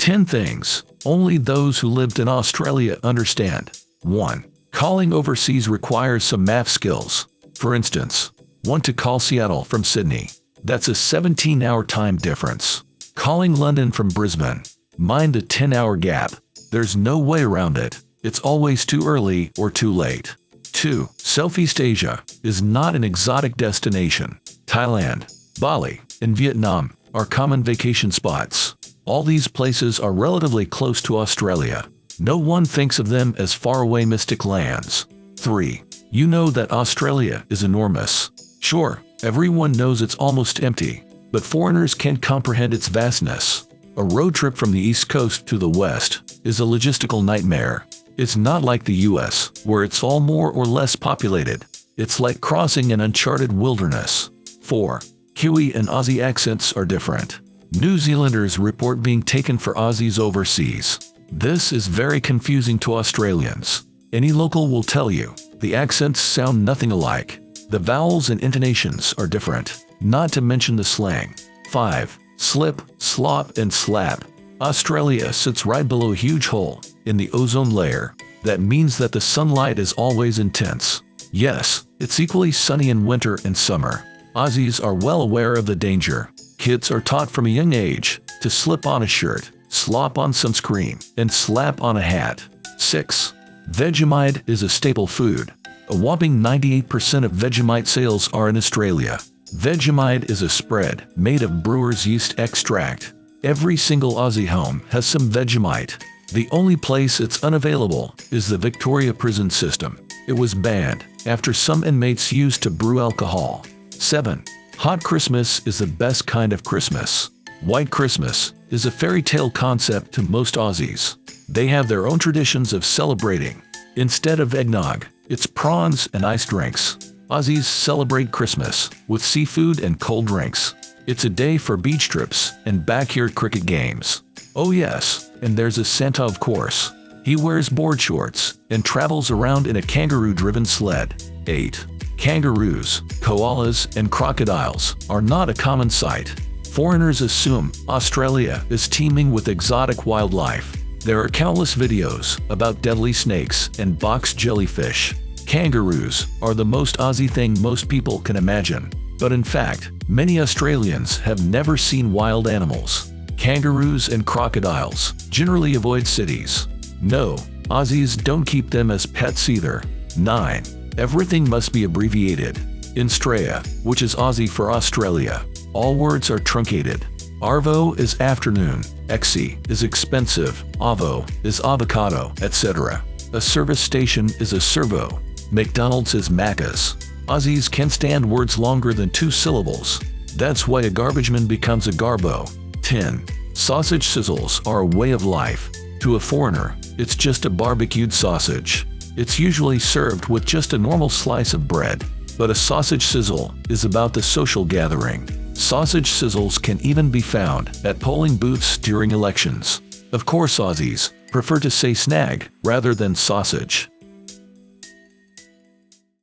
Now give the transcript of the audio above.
10 things only those who lived in Australia understand. 1. Calling overseas requires some math skills. For instance, want to call Seattle from Sydney. That's a 17-hour time difference. Calling London from Brisbane. Mind the 10-hour gap. There's no way around it. It's always too early or too late. 2. Southeast Asia is not an exotic destination. Thailand, Bali, and Vietnam are common vacation spots. All these places are relatively close to Australia. No one thinks of them as faraway mystic lands. 3. You know that Australia is enormous. Sure, everyone knows it's almost empty, but foreigners can't comprehend its vastness. A road trip from the East Coast to the West is a logistical nightmare. It's not like the US, where it's all more or less populated. It's like crossing an uncharted wilderness. 4. Kiwi and Aussie accents are different. New Zealanders report being taken for Aussies overseas. This is very confusing to Australians. Any local will tell you, the accents sound nothing alike. The vowels and intonations are different, not to mention the slang. 5. Slip, slop, and slap. Australia sits right below a huge hole in the ozone layer. That means that the sunlight is always intense. Yes, it's equally sunny in winter and summer. Aussies are well aware of the danger. Kids are taught from a young age to slip on a shirt, slop on sunscreen, and slap on a hat. 6. Vegemite is a staple food. A whopping 98% of Vegemite sales are in Australia. Vegemite is a spread made of brewer's yeast extract. Every single Aussie home has some Vegemite. The only place it's unavailable is the Victoria prison system. It was banned after some inmates used to brew alcohol. 7. Hot Christmas is the best kind of Christmas. White Christmas is a fairy tale concept to most Aussies. They have their own traditions of celebrating. Instead of eggnog, it's prawns and ice drinks. Aussies celebrate Christmas with seafood and cold drinks. It's a day for beach trips and backyard cricket games. Oh yes, and there's a Santa, of course. He wears board shorts and travels around in a kangaroo-driven sled. 8. Kangaroos, koalas, and crocodiles are not a common sight. Foreigners assume Australia is teeming with exotic wildlife. There are countless videos about deadly snakes and box jellyfish. Kangaroos are the most Aussie thing most people can imagine. But in fact, many Australians have never seen wild animals. Kangaroos and crocodiles generally avoid cities. No, Aussies don't keep them as pets either. 9. Everything must be abbreviated. In Straya, which is Aussie for Australia, all words are truncated. Arvo is afternoon, exi is expensive, avo is avocado, etc. A service station is a servo. McDonald's is Macca's. Aussies can't stand words longer than 2 syllables. That's why a garbageman becomes a garbo. 10. Sausage sizzles are a way of life. To a foreigner, it's just a barbecued sausage. It's usually served with just a normal slice of bread. But a sausage sizzle is about the social gathering. Sausage sizzles can even be found at polling booths during elections. Of course, Aussies prefer to say snag rather than sausage.